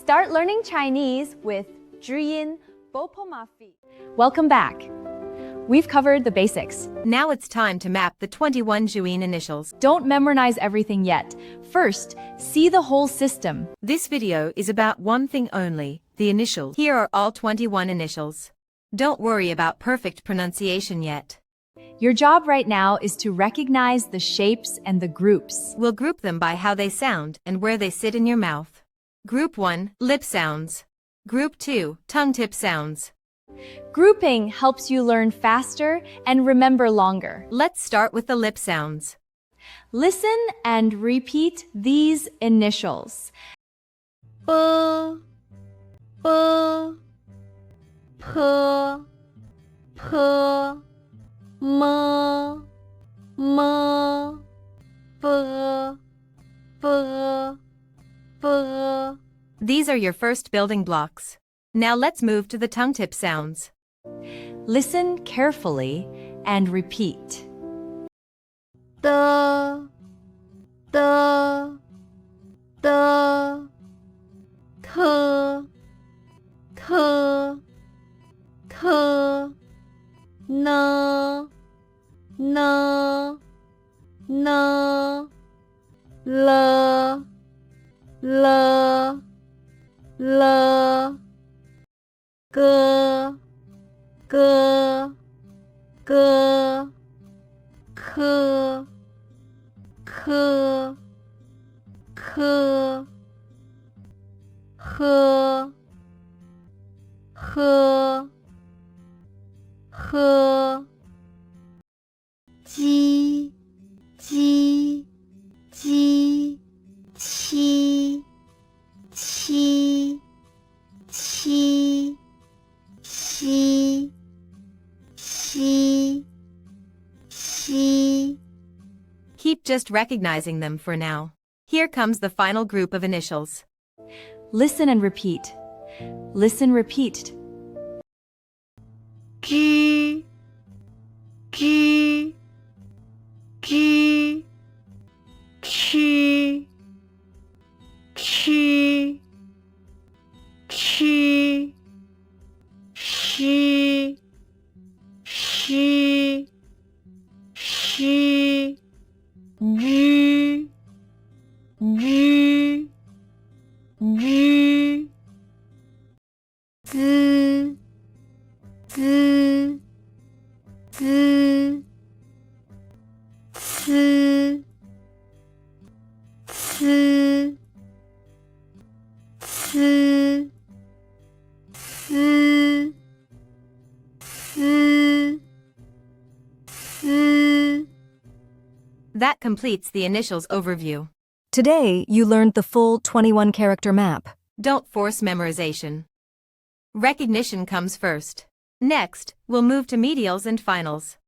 Start learning Chinese with zhuyin, Bopomofo. Welcome back. We've covered the basics. Now it's time to map the 21 zhuyin initials. Don't memorize everything yet. First, see the whole system. This video is about one thing only, the initials. Here are all 21 initials. Don't worry about perfect pronunciation yet. Your job right now is to recognize the shapes and the groups. We'll group them by how they sound and where they sit in your mouth. Group 1, lip sounds. Group 2, tongue tip sounds. Grouping helps you learn faster and remember longer. Let's start with the lip sounds. Listen and repeat these initials. B, B, P, P, M, M, B, B, B. These are your first building blocks. Now let's move to the tongue tip sounds. Listen carefully and repeat. D, D, D, T, T, T, N, N, N, L, L, L, G, G, G, K, K, K, H, H, H, G, G, G, Qi, Qi, Qi, Xi, Xi, Xi. Keep just recognizing them for now. Here comes the final group of initials. Listen and repeat. Listen, repeat. G, G, G, Qi, Qi, Qi, Xi, Xi, Xi, G, G, G, Z, Z, Z, C, C, C, C, C, C. That completes the initials overview. Today, you learned the full 21-character map. Don't force memorization. Recognition comes first. Next, we'll move to medials and finals.